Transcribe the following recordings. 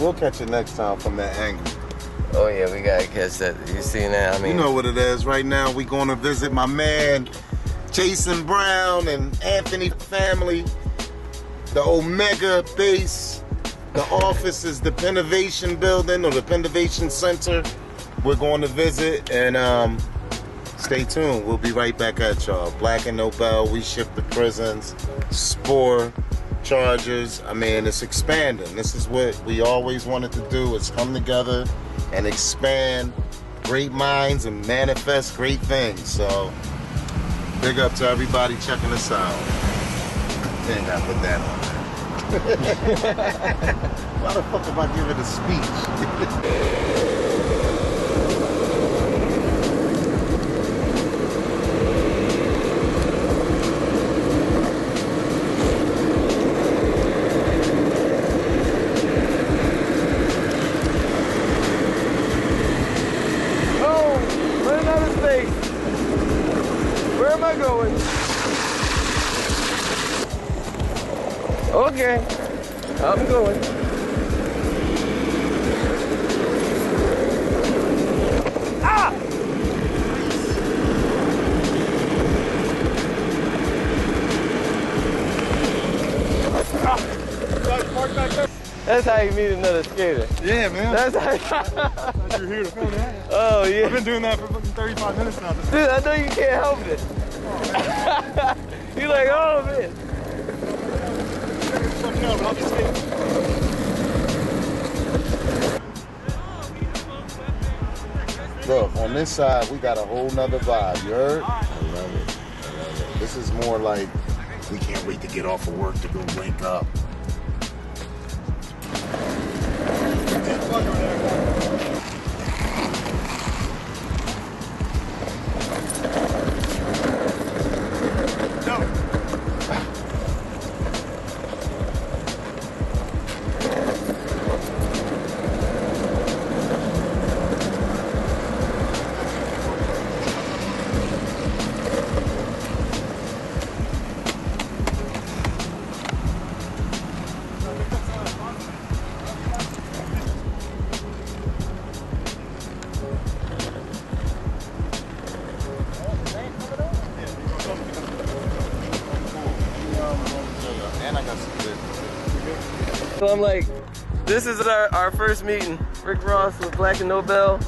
We'll catch it next time from that angle. Oh yeah, we gotta catch that. You see that? I mean, you know what it is. Right now, we going to visit my man Jason Brown and Anthony family. The Omega base. The office is the PENNOVATION building or the PENNOVATION Center. We're going to visit and stay tuned. We'll be right back at y'all. Black and Nobel. We ship the prisons. Spore. Chargers. I mean, it's expanding. This is what we always wanted to do, is come together and expand great minds and manifest great things. So big up to everybody checking us out. Dang, I put that on there. Why the fuck am I giving a speech? where am I going? Okay, I'm going. Ah! That's how you meet another skater. Yeah, man. That's how you're here to film that. Oh, yeah. I've been doing that for 35 minutes now. Dude, I know you can't help it. You're like, oh, man. Look, on this side, we got a whole nother vibe, you heard? I love it. This is more like, we can't wait to get off of work to go link up. So I'm like, this is our first meeting. Rick Ross with Black and Nobel.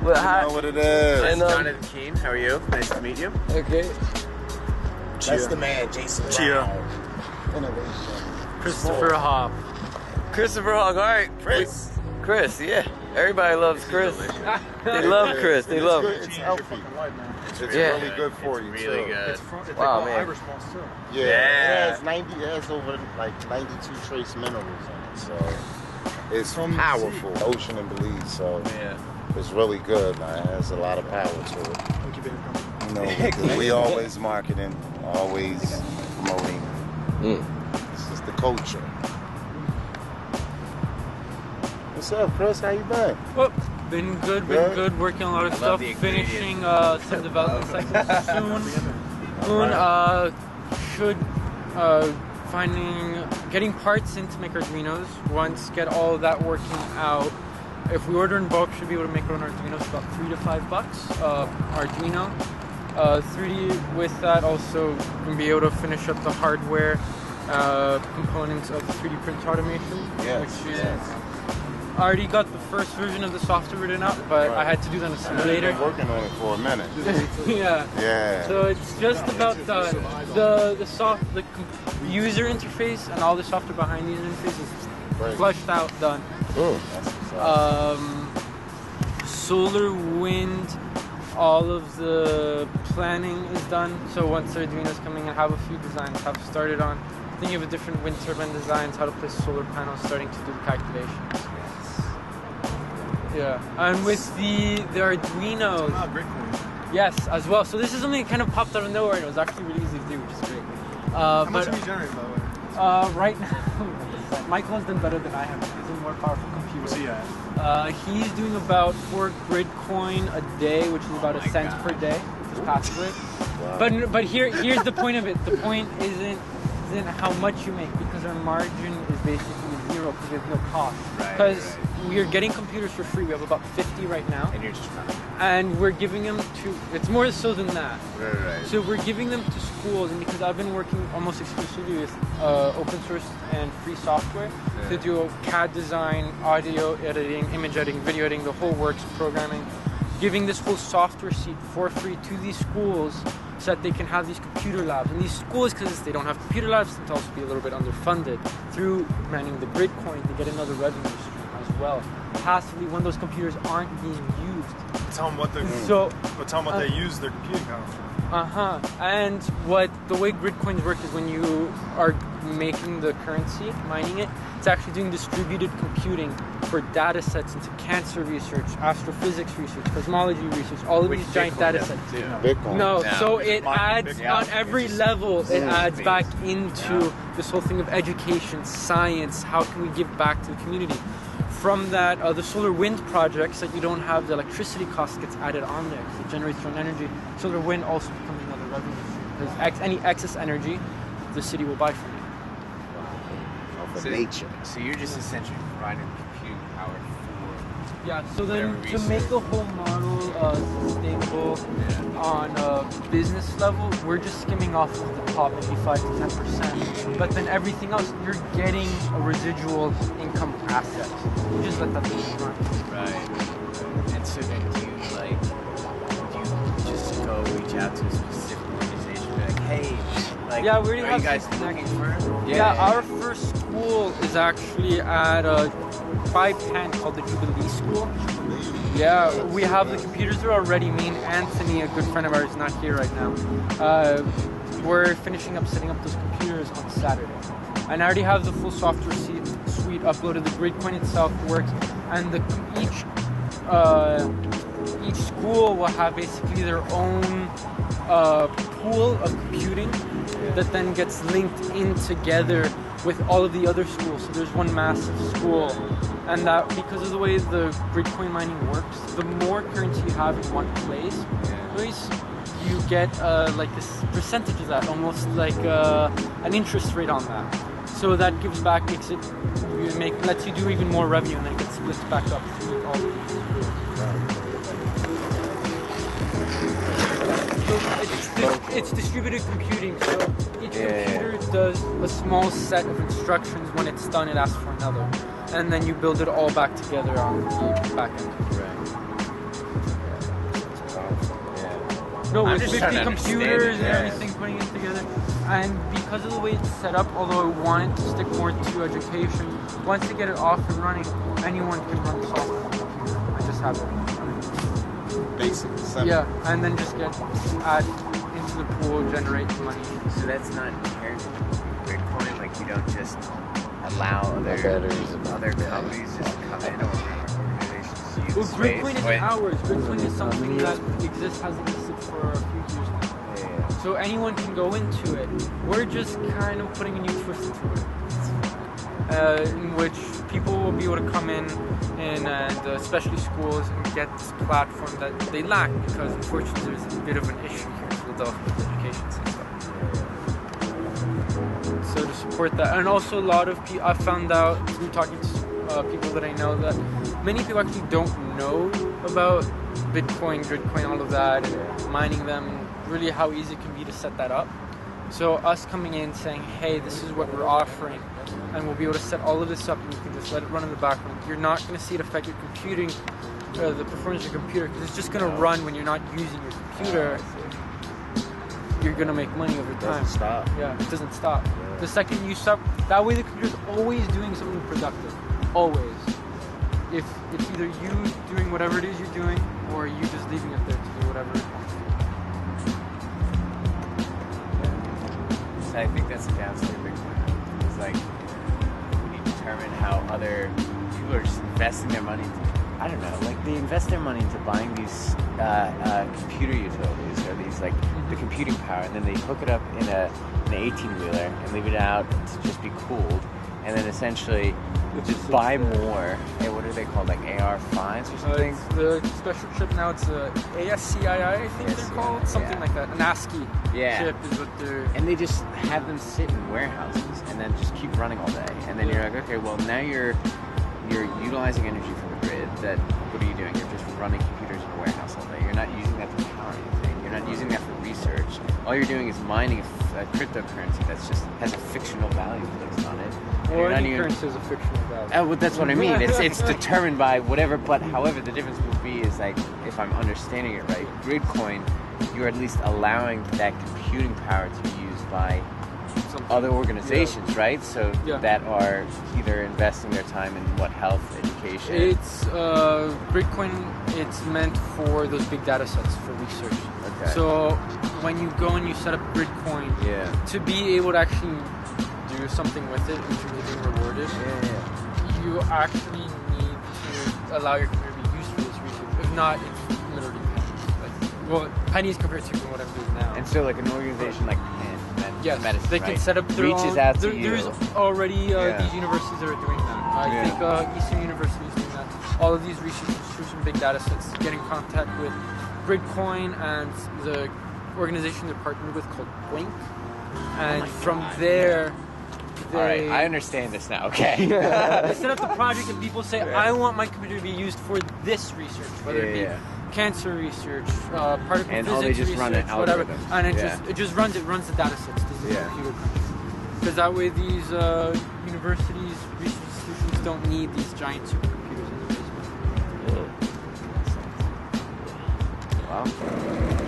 You know what it is. And, Jonathan Keene, how are you? Nice to meet you. Okay. That's the man, Jason Brown. Innovation. Christopher Hoff. Christopher Hogg, all right. Chris, yeah. Everybody loves Chris. They love Chris. They love him. It's healthy. It's really good for you, really too. good. Wow, man. Yeah. It has over like 92 trace minerals in it, so it's powerful. Ocean and Belize, so it's really good, man. It has a lot of power to it. You know, we always marketing, always promoting. It's just the culture. What's up, Chris? How you been? Well, been good. Working on a lot of stuff. Finishing some development cycles soon. Getting parts in to make Arduinos. Once get all of that working out. If we order in bulk, should be able to make our own Arduinos about $3 to $5 Arduino. 3D with that also can be able to finish up the hardware components of the 3D print automation, which is. I already got the first version of the software written out, but I had to do that in a simulator. I've been working on it for a minute. Yeah. So it's just about the user interface and all the software behind the user interface is fleshed out, done. Solar, wind, all of the planning is done. So once Arduino's coming in, have a few designs, have started on thinking of different wind turbine designs, how to place solar panels, starting to do the calculations. Yeah, and with the Arduinos, yes, as well. So this is something that kind of popped out of nowhere, and it was actually really easy to do, which is great. How much have you generated, by the way? Right now, Michael has done better than I have. He's a more powerful computer. What's he at? He's doing about 4 Gridcoin a day, which is about $0.01 per day, which is passively. Wow. But here's the point of it. The point isn't how much you make, because our margin is basically 0 Arduino with no cost. Right, Because we're getting computers for free. We have about 50 right now. And you're just running. And we're giving them to, it's more so than that. Right. So we're giving them to schools, and because I've been working almost exclusively with open source and free software to do CAD design, audio editing, image editing, video editing, the whole works, programming, giving this whole software suite for free to these schools so that they can have these computer labs. And these schools, because they don't have computer labs, tend to also be a little bit underfunded. Through manning the grid coin, they get another revenue stream as well. Passively, when those computers aren't being used. Tell them what they they use their computing power for. And what the way grid coins work is when you are making the currency, mining it, it's actually doing distributed computing for data sets into cancer research, astrophysics research, cosmology research, all of these giant data sets. Bitcoin. No, so it adds on every level, it adds back into this whole thing of education, science, how can we give back to the community. From that, the solar wind projects that you don't have the electricity cost gets added on there because it generates your own energy. Solar wind also becomes another revenue stream because any excess energy, the city will buy from you. For nature. So you're just essentially providing computing power for. Yeah, so then to research. make the whole model sustainable on a business level, we're just skimming off of the top, maybe 5 to 10%. But then everything else, you're getting a residual income asset. You just let that business run. Right. And so then do you just go reach out to a specific organization, be like, hey, like, Yeah, we already are have you guys some looking for? Yeah, our first school is actually at by Penn called the Jubilee School. Yeah, we have the computers there already. Me and Anthony, a good friend of ours, not here right now. We're finishing up setting up those computers on Saturday. And I already have the full software suite uploaded. The grid coin itself works, and each school will have basically their own pool of computing that then gets linked in together with all of the other schools. So there's one massive school, and that because of the way the grid coin mining works, the more currency you have in one place, you get like this percentage of that, almost like an interest rate on that. So that gives back, lets you do even more revenue, and then it gets split back up to all of It's distributed computing, so each computer does a small set of instructions. When it's done, it asks for another, and then you build it all back together on the back end. No, with 50 computers and everything, putting it together. And because of the way it's set up, although I want it to stick more to education, once you get it off and running, anyone can run the software on the computer. I just have it. Basically, simple. Yeah, and then just add into the pool, generate money. So that's not inherent in Bitcoin. Like you don't just allow other companies just to come in or organizations to use Well, space. Bitcoin is ours. Bitcoin is something that has existed for a few years now. So anyone can go into it. We're just kind of putting a new twist to it, in which people will be able to come in and especially schools, and get this platform that they lack, because unfortunately there's a bit of an issue here in Philadelphia with the education system. So to support that, and also a lot of people, I found out through talking to people that I know, that many people actually don't know about Bitcoin, Gridcoin, all of that, and mining them, and really how easy it can be to set that up. So us coming in saying, hey, this is what we're offering, and we'll be able to set all of this up, and you can just let it run in the background. You're not going to see it affect your computing, the performance of your computer, because it's just going to run when you're not using your computer. You're going to make money over time. It doesn't stop. Yeah, it doesn't stop. The second you stop, that way the computer's always doing something productive. Always. If it's either you doing whatever it is you're doing, or you just leaving it there to do whatever it wants to. So I think that's the downside of Bitcoin. It's like when you determine how other people are just investing their money into, I don't know, like they invest their money into buying these computer utilities, or these like the computing power, and then they hook it up in an 18-wheeler and leave it out to just be cooled, and then essentially just buy more. What are they called? Like AR5s or something? It's the special chip now. It's a ASCII, I think they're called, something like that. An ASCII chip is what they're. And they just have them sit in warehouses and then just keep running all day. And then you're like, okay, well now you're utilizing energy from the grid. That what are you doing? You're just running computers in a warehouse all day. You're not using that to power anything. You're not using that for research. All you're doing is mining a cryptocurrency that's just has a fictional value placed on it. Or any currency has a fictional value. Well, that's what I mean. It's determined by whatever. But however, the difference will be is like if I'm understanding it right, Gridcoin, you're at least allowing that computing power to be used by other organizations, right? So that are either investing their time in health, education. It's Gridcoin. It's meant for those big data sets for research. Okay. So when you go and you set up Gridcoin, to be able to actually do something with it in terms of being rewarded, you actually need to allow your computer to be used for this research. If not, it's literally pennies. Pennies compared to what I'm doing now. And so, like an organization like Medicine, they can set up their reaches own. Out to There's already these universities that are doing that. I think Eastern University is doing that. All of these research institutions, big data sets, get in contact with Gridcoin and the organization they're partnered with called Blink. And from there, all right, I understand this now. Okay. They set up the project and people say, I want my computer to be used for this research, whether it be cancer research, particle physics just research, run an whatever. algorithm. And it runs the data sets. Computer because that way these universities, research institutions don't need these giant supercomputers in the basement. Wow.